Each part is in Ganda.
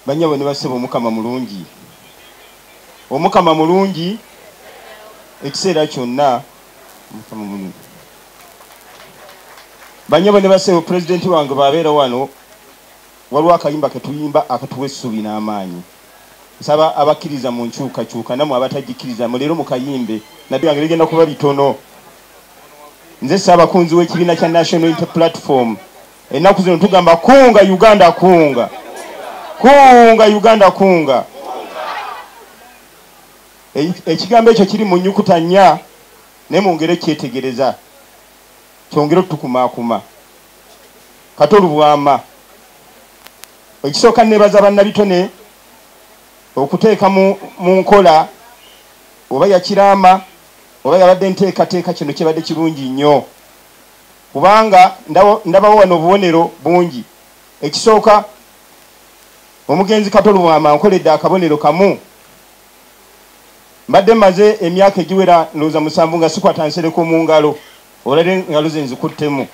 Banyabo ne basebo omukama mulungi. Omukama mulungi ekiseera kyonna omukama mulungi. Banyabo ne basebo president wange babeera wano waliwo akayimba ketuyimba akatuwa essuubi n'amaanyi. Nsaba abakkiriza mu nkyukakyuka namwe abatagikiriza leero mukayimbe nabyo yange ligenda kuba bitono. Nze Ssaabakunzi w'ekibiina kya National Unity Platform ennaku zino tugamba kunga Uganda kunga. Kunga Uganda kunga. Ekigambo ekyo kiri mu nnyukuta nnya naye mu ngero ekyetegereza kyongera otukumaakuma. Kato Lubwama. Ekisooka nebaza bannabitone okuteeka mu nkola oba yakiraama oba yabadde nteekateeka kino kibadde kirungi nnyo kubanga ndabawo wano obubonero bungi. Ekisooka omugenzi Kato Lubwama nkoledde akabonero kamu. Mbadde maze emyaka egiwera ndowooza 7 nga sikwata Nsereko mu ngalo olabye engalo ze nzikuttemu.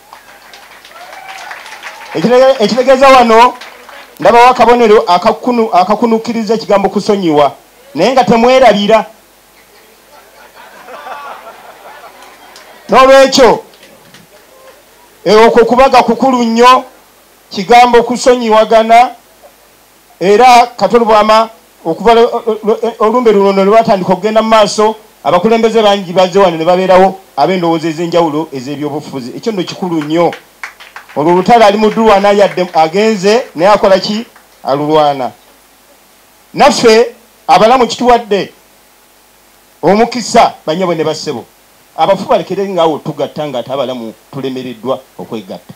Ekitegeeza wano ndabawo akabonero akakunukiriza ekigambo kusonyiwa naye nga temwerabira. N'olwekyo okwo kubaga kukulu nnyo kigambo kusonyiwagana. Era Kato Lubwama okuva olumbe luno lwatandika okugenda mu maaso abakulembeze bangi bazze wano ne babeerawo ab'endowooza ez'enjawulo ez'ebyobufuzi. Ekyo nno kikulu nnyo. Olwo olutalo ali mu ddulwana yadde agenze naye akola ki? Alulwana. Naffe abalamu kituwadde omukisa banyabo ne bassebo. Abafu balekere ngaawo tugatta nga ate abalamu tulemereddwa okwegatta.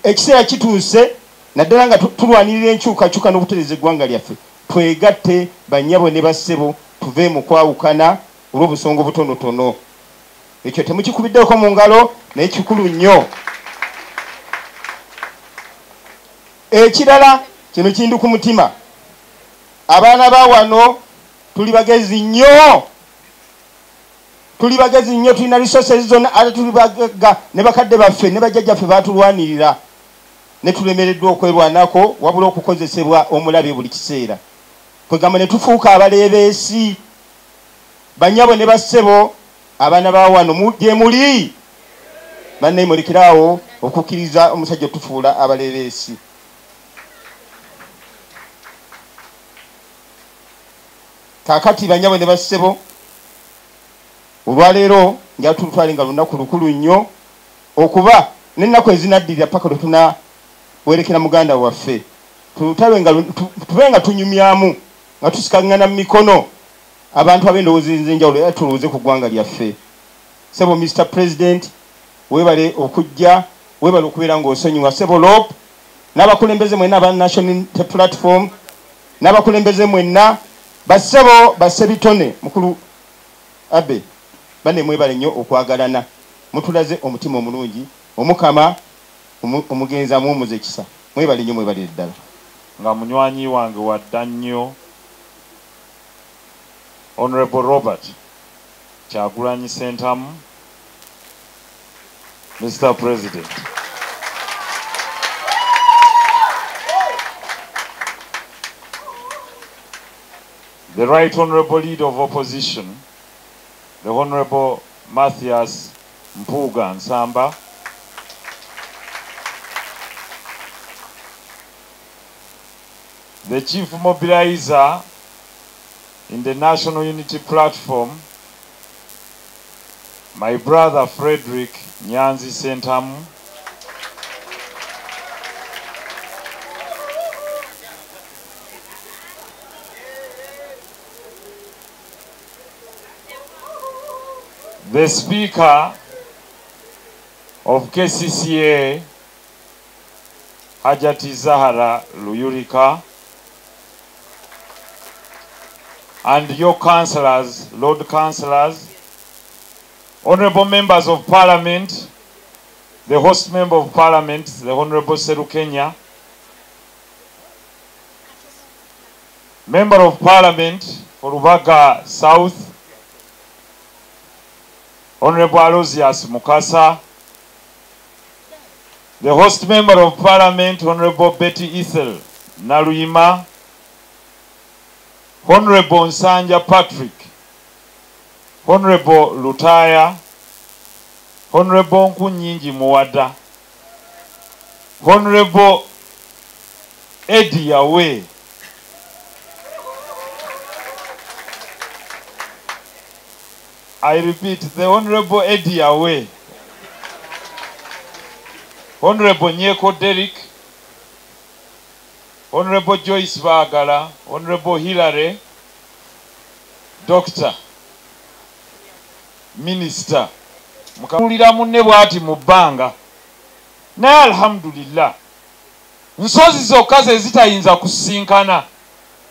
Ekiseera kituuse naddala nga tulwanirira enkyukakyuka n'obutereza eggwanga lyaffe. Twegatte banyabo ne bassebo tuve mu kwawukana olw'obusongo butonotono. Ekyo temukikubiddeko mu ngalo naye kikulu nnyo. Ekirala kino kindu ku mutima. Abaana ba wano tuli bagezi nnyo. Tuli bagezi nnyo, tulina resources zonna ate tuli bagagga ne bakadde baffe ne bajjajjaffe baatulwanirira ne tulemereddwa okwerwanako wabula okukozesebwa omulabe buli kiseera. Kwegamba ne tufuuka abaleebeesi. Banyabo ne bassebo abaana ba wano gye muli bannaye mulekiraawo okukkiriza omusajja otufuula abaleebeesi. Kakati banyabo ne bassebo olwaleero nja tulutwale nga lunaku lukulu nnyo okuba n'ennaku ezinaddirira paka lwe tunawerekera muganda waffe. Tutabe nga tube nga tunyumyamu nga tusikaŋŋana mu mikono abantu ab'endowooza ez'enjawulo era tulowooze ku ggwanga lyaffe. Sebo Mr. President weebale okujja, weebale okubeera ng'osonyiwa. Sebo Lop n'abakulembeze mwenna aba National Unity Platform n'abakulembeze mwenna bassebo bassebitone mukulu Abe bane mwebale nnyo okwagalana. Mutulaze omutima omulungi omukama omugenzi amuwumuza ekisa. Mwebale nnyo mwebale ddala. Nga munywanyi wange wadda nnyo Honorable Robert Kyagulanyi Ssentamu. Mr. President, the Right Honorable Leader of Opposition, the Honorable Matthias Mpuga Nsamba, the Chief Mobilizer in the National Unity Platform, my brother Frederick Nyanzi Ssentamu, the Speaker of KCCA, Hajati Zahara Luyurika, and your councillors, Lord Councillors, honourable members of Parliament, the host member of Parliament, the Honourable Serukenya, member of Parliament for Rubaga South, Honourable Aloysius Mukasa, the host member of Parliament, Honourable Betty Ethel Naluyima, Honorable Nsanja Patrick, Honorable Lutaya, Honorable Nkunyingi Muwada, Honorable Ebya. I repeat, the Honorable Ebya. Honorable Nyeko Derek, Honorable Joyce Bagala, Honorable Hilary, Doctor, Minister, Mukamulira munne bwati mu bbanga. Naye alhamdulillah, nsozi zokka ze zitayinza kusinkana,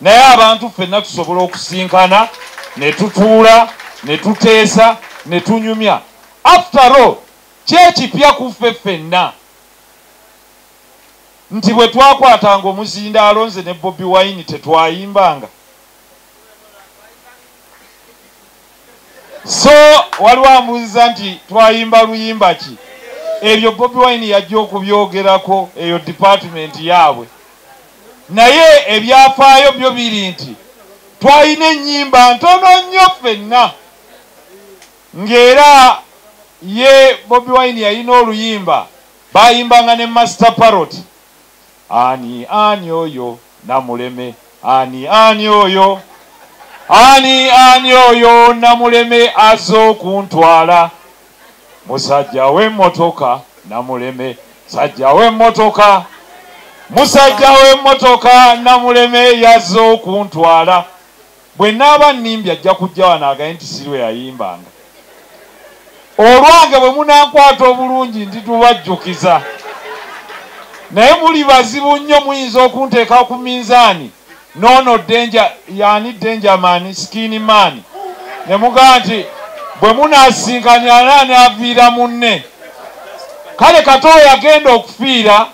naye abantu ffenna tusobola okusinkana, ne tutuula, ne tuteesa, ne tunyumya. After all, kyekipya ku ffe ffenna nti bwe twakwatanga omuzindaalo nze ne Bobi Wine tetwayimbanga. So waliwo ambuuziza nti twayimba luyimba ki? Ebyo Bobi Wine yajja okubyogerako eyo department yaabwe. Naye ebyafaayo byo biri nti twalina ennyimba ntono nnyo ffenna, ng'era ye Bobi Wine yalina oluyimba bayimbanga ne Master Parrot. Ani ani oyo namuleme, ani ani oyo, ani ani oyo namuleme azo kuntwala, musajja w'emmotoka namuleme, musajja w'emmotoka, musajja w'emmotoka namuleme yazzo kuntwala. Bwe naaba nnimbi ajja kujja wano agaye nti sirwe yayimbanga. Olwange bwe munankwata obulungi nditubajjukiza. Naye muli bazibu nnyo, muyinza okunteeka ku minzaani. Nono danger, yani danger man, skinny man. Ne mugaa nti bwe munaasinkanya nani aviira munne. Kale Kato yagenda okufiira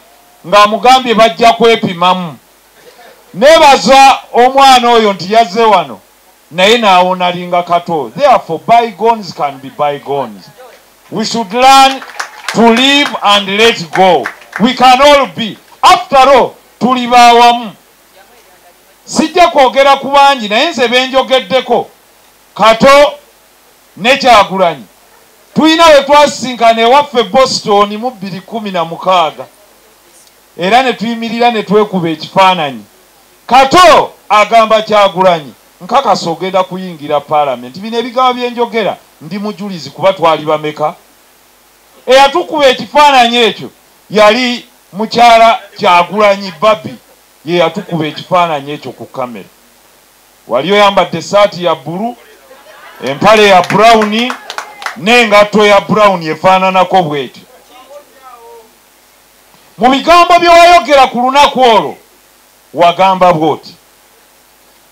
ng'amugambye bajja kwepimamu. Nebaza omwana oyo nti yazze wano, naye naawona linga Kato. Therefore, bygones can be bygones. We should learn to live and let go. We can all be. After all, tuli bawamu. Sijja kwogera ku bangi, naye nze benjogeddeko. Kato ne Kyagulanyi tulina we twasinkana ewaffe Boston mu 2016, era ne tuyimirira ne twekuba ekifaananyi. Kato agamba Kyagulanyi, nkakasa ogenda kuyingira Parliament. Bino ebigambo byenjogera ndi mujulizi kuba twali bameka. Eyatukuba ekifaananyi ekyo yali mukyala Kyagulanyi Babi, ye yatukuba ekifaananyi ekyo ku kamera. Wali oyambadde saati ya bulu, empale ya brown, n'engatto ya brown efaananako bwetyo. Mu bigambo bye wayogera ku lunaku olwo wagamba bwoti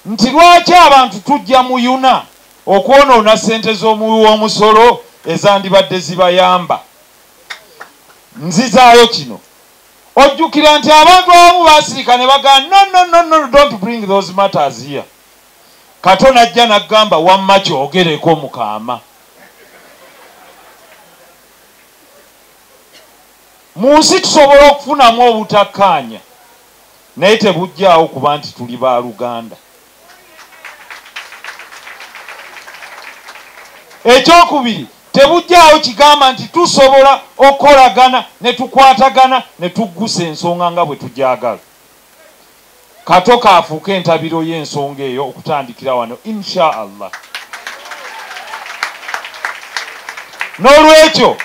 nti lwaki abantu tujja muyuna okwonoona ssente z'omuwi w'omusolo ezandibadde zibayamba. Nzizaayo kino. Ojjukira nti abantu abamu baasirika ne bagamba no, don't bring those matters here. Kato najja n'agamba wamma kyogereko Mukama. Mu nsi tusobola okufunamu obutakkaanya, naye tebujjaawo kuba nti tuli ba Luganda. Ekyokubiri, tebujjaawo kigamba nti tusobola okukolagana ne tukwatagana ne tuggusa ensonga nga bwe tugyagala. Kato kaafuuka entabiro y'ensonga eyo okutandikira wano insha Allah. N'olwekyo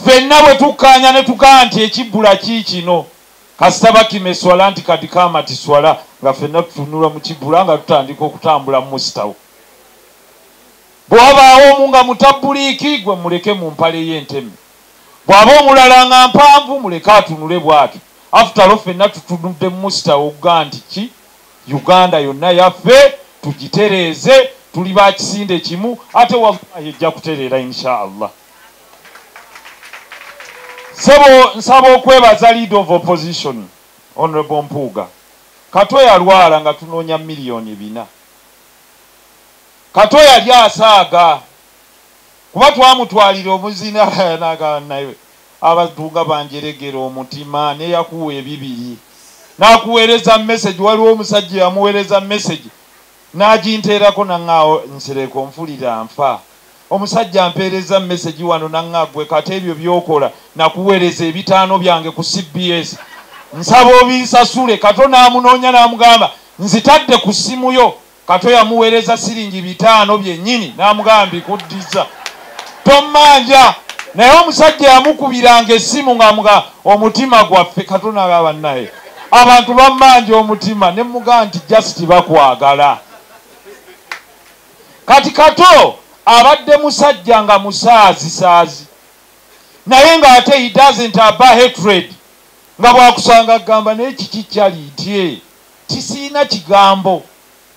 ffenna bwe tukkaanya ne tugaa nti ekibbula kiikino kasita bakimeswala nti kati kaamatiswala, nga ffenna tutunula mu kibbula nga tutandika okutambula mu musitawo. Bw'abaawo omu nga mutabbuliiki, gwe muleke mu mpale y'enteme. Bw'aba omulala nga mpanvu, muleke atunule bw'ati. After all, ffenna tutunudde mu musitawo okugaa nti ki? Uganda yonna yaffe, tugitereeze, tuli ba kisinde kimu, ate waggulu yejja kutereera insha Allah. Nsaba okwebaza leader of opposition, Honorable Mpuuga. Kato yalwala nga tunoonya $4 million. Kato yali asaaga kuba twamutwalira omuzina naye abantu nga banjeregera omutima, ne yakuwa ebibiri. n'akuweereza message, waliwo omusajja yamuweereza message n'aginteerako nang'awo Nsereko nfulira nfa. Omusajja ampeereza message wano nang'agwe kati ebyo by'okola nakuweereza ebitaano byange ku CBS. Nsaba obisasule. Kato n'amunoonya n'amugamba nzitadde ku ssimu yo. Kato yamuweereza siringi 5 byennyini n'amugamba mbikuddiza. Tomanja. Naye omusajja yamukubiranga essimu ng'amugamba omutima gwaffe. Kato n'agamba naye abantu bammanja omutima ne mugamba nti just bakwagala. Kati Kato abadde musajja nga musaazi naye ng'ate he doesn't have hatred. Nga bwakusanga agamba naye kiki kyaliitye tisiina kigambo.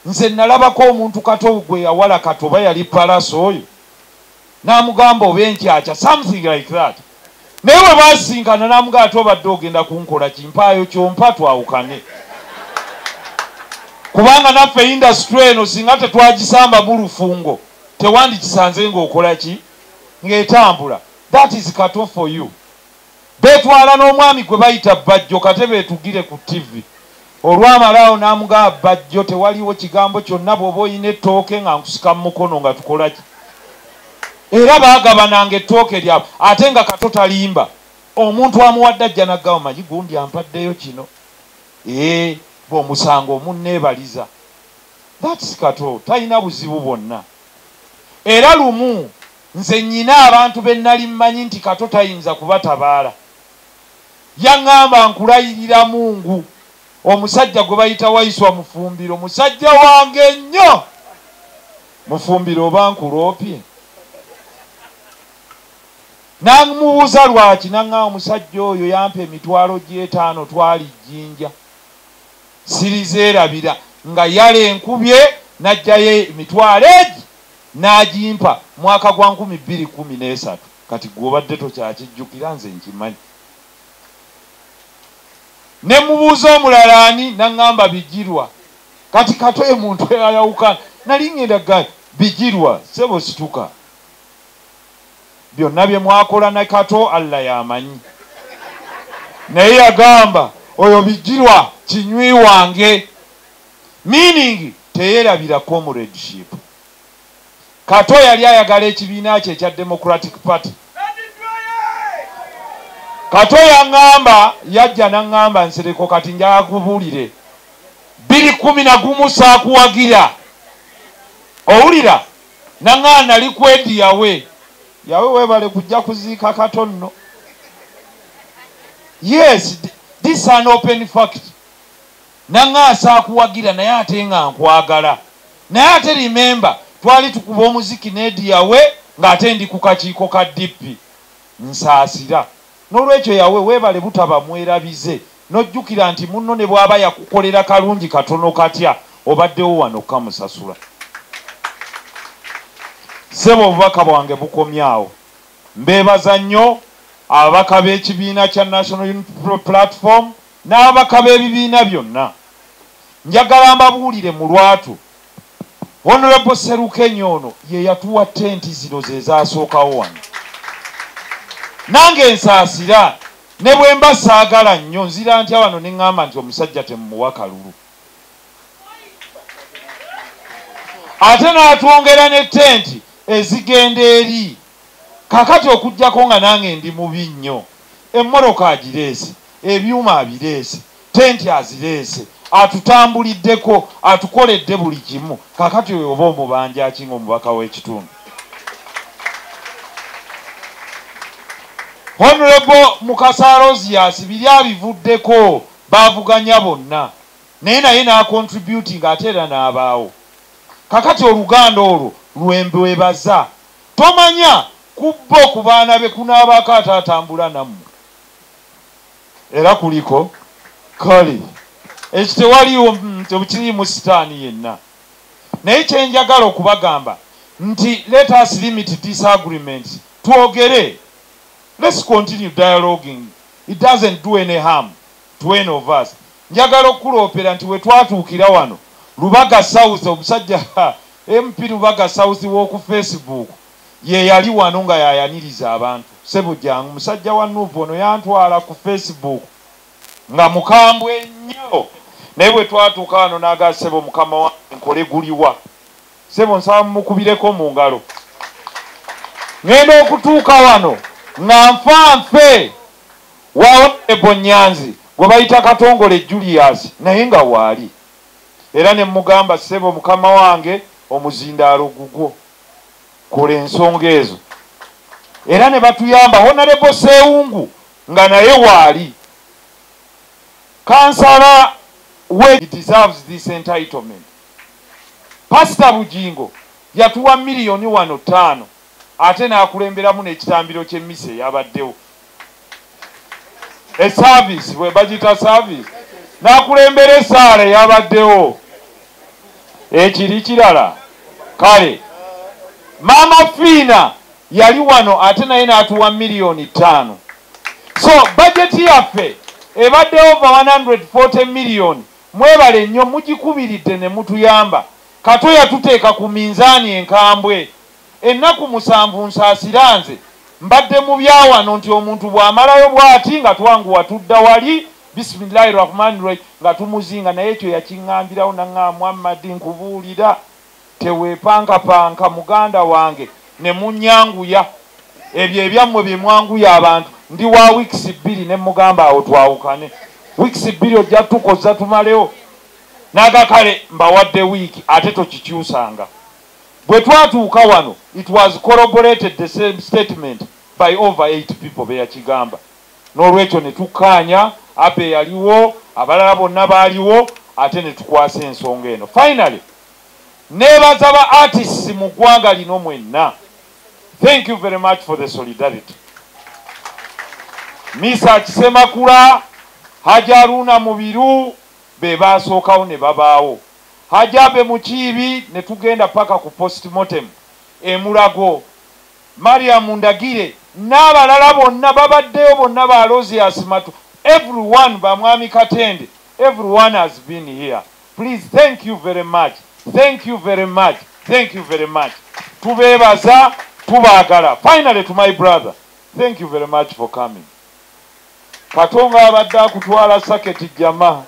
Nze nalabako omuntu Kato gwe yawala Katoba yali Palaso oyo n'amugamba oba enkyakya something like that. Naye bwe baasinkana n'amugamba ate obadde ogenda kunkola kimpaayo kyompa twawukane. Kubanga naffe industry eno singa tetwagisamba mu lufungo tewandikisanze ng'okola ki ng'etambula. That is Kato for you. Beetwala n'omwami gwe bayita Bajjo kate beetugire ku TV. Olwamalaawo n'amugamba Bajjo tewaliwo kigambo kyonna bw'oba oyina ettooke nga nkusika mu mukono nga tukola ki. Era baagabananga ettooke lyabwe ate nga Kato talimba. Omuntu amuwadde ajja n'aggamba manyi gundi ampaddeyo kino. Bw'omusanga omunneebaliza. That's Kato talina buzibu bwonna. Era lumu nze nnyina abantu be nnali mmanyi nti Kato tayinza kubatabaala. Yaŋŋamba nkulayirira Mungu omusajja gwe bayita Waiswa Mufumbiro musajja wange nnyo. Mufumbiro oba nkuloopye. Namubuuza lwaki naŋŋamba omusajja oyo yampa emitwalo gye5 twali Jjinja. Sirizeerabira nga yale enkubye n'ajjayo emitwalo egi n'agimpa mwaka gwa 2013. Kati gw'obadde tokyakijjukira nze nkimanyi. Ne mubuuza omulala ani naŋŋamba Bijirwa. Kati Kato ye muntu eyayawukana nali ngenda gani Bijirwa sebo situka. Byonna bye mwakola ne Kato Allah yamanyi. Naye yagamba oyo Bijirwa kinywi wange. Meaning teyeerabira comradeship. Kato yali ayagala ekibiina kye ekya Democratic Party. Kato yaŋŋamba yajja n'aŋŋamba Nsereko kati njagala kubuulire 2011 saakuwagira. Owulira naŋŋamba nali kwedi yawe weebale kujja kuziika Kato nno. Yes, this is an open fact. Naŋŋamba saakuwagira naye ate nga nkwagala. Naye ate remember twali tukuba omuziki n'edi yawe ng'ate ndi ku kakiiko ka DP nsaasira. N'olwekyo yawe weebale butaba mwerabize n'ojjukira nti munno ne bw'aba yakukolera kalungi katono katya obaddewo wano kamusasula. Ssebo obubaka bwange bukomyawo. Mbeebaza nnyo ababaka b'ekibiina kya National Unity Platform n'ababaka b'ebibiina byonna. Njagala mbabuulire mu lwatu Honorable Serukenya ono ye yatuwa tenti zino ze zaasookawo wano. Nange nsaasira ne bwe mba saagala nnyo nzira ntya wano ne ŋŋamba nti omusajja temumuwa kalulu. Ate n'atwongera ne tenti ezigenda eri. Kakati okuggyako nga nange ndi mubi nnyo. Emmoroka agireese, ebyuma abireese, tenti azireese, atutambuliddeko, atukoledde buli kimu. Kakati oyo oba omubanja akinga omubaka w'ekitundu. Honorable Mukasa Rosias biri abivuddeko baavuganya bonna. Naye n'acontributing ate era n'abaawo. Kakati oluganda olwo lwembwebaza. Tomanya kubbo ku baana be kunaabaako ataatambula nammwe. Era kuliko kale ekyo tewaliwo tekiriimu sitaani yenna. Naye kye njagala okubagamba nti let us limit disagreements. Twogere. Let's continue dialoguing. It doesn't do any harm to any of us. Njagala okuloopera nti we twatuukira wano Lubaga South omusajja MP Lubaga South w'oku Facebook ye yali wano nga yayaniriza abantu. Sebo jangu musajja wa Nuvu ono yantwala ku Facebook nga mukambwe nnyo. nnyo naye bwe twatuuka wano n'aga ssebo mukama wange nkole guliwa ssebo nsaba mukubireko mu ngalo ngenda okutuuka wano nga nfanfe wa Ebya Nyanzi gwe bayita Katongole Julius naye nga waali era ne mugamba ssebo mukama wange omuzindaalo gugwo kola ensonga ezo era ne batuyamba Honorable Sewungu nga naye waali kansala we deserves this entitlement. Pastor Bujingo yatuwa milioni 5 ate n'akulemberamu n'ekitambiro ky'emmisa eyabaddewo service bwe bagita service n'akulembera essaala eyabaddewo ekiri kirala kale Mama Fina yali wano ate naye n'atuwa milioni 5. So budget yaffe ebadde over 140 million mwebale nnyo mugikubiridde ne mutuyamba Kato yatuteeka ku minzaani enkambwe ennaku 7 nsaasira nze mbadde mu byawano nti omuntu bw'amalayo bw'ati nga twanguwa tudda wali bismillahirrahmanirrahim nga tumuzinga naye ekyo yakiŋŋambirawo naŋŋamba Muhammad nkubuulira teweepankapanka muganda wange ne munnyanguya ebyo ebyammwe bye mwanguya abantu ndi wa weeks 2 ne mugamba awo twawukane weeks 2 ojja tukoza tumalewo naga kale mbawadde wiiki ate tokikyusanga bwe twatuuka wano it was corroborated the same statement by over 8 people beyakigamba n'olwekyo ne tukkaanya abe yaliwo abalala bonna baaliwo ate ne tukwasa ensonga eno finally nebaza ba artists mu ggwanga lino mwenna thank you very much for the solidarity Misa Kisemakula Hajaruna Mubiru be basookawo ne babaawo Hajabe Mukiibi ne tugenda paka ku postmortem Mulago Mariam Ndagire n'abalala bonna babaddeyo bonna balozi asimatu everyone bamwami Katende everyone has been here please thank you very much thank you very much thank you very much tubeebaza tubaagala finally to my brother thank you very much for coming Katonga abadde akutwala saketi jama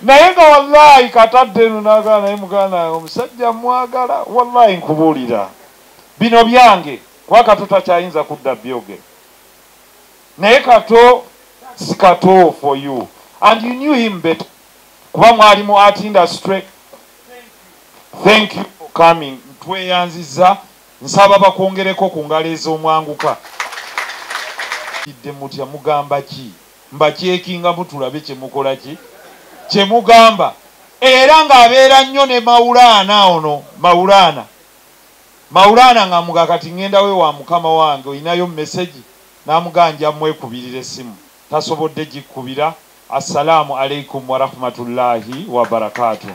naye nga wallahi katadde nunagala naye mugana omusajja mwagala wallahi nkubuulira bino byange kwa Kato takyayinza kudda byogero naye Kato si Kato for you and you knew him better kuba mwali mu art industry thank you for coming ntweyanziza nsaba bakwongereko ku ngalo ez'omwanguka idde mutya mugamba ki mbakyekinga mutulabe kyemukola ki kyemugamba era ng'abeera nnyo ne Maulana ono Maulana nga muga kati ngenda we wa mukama wange oyinayo message n'amuganja mwekubirira essimu tasobodde gikubira assalamu alaikum wa rahmatullahi wa barakatuh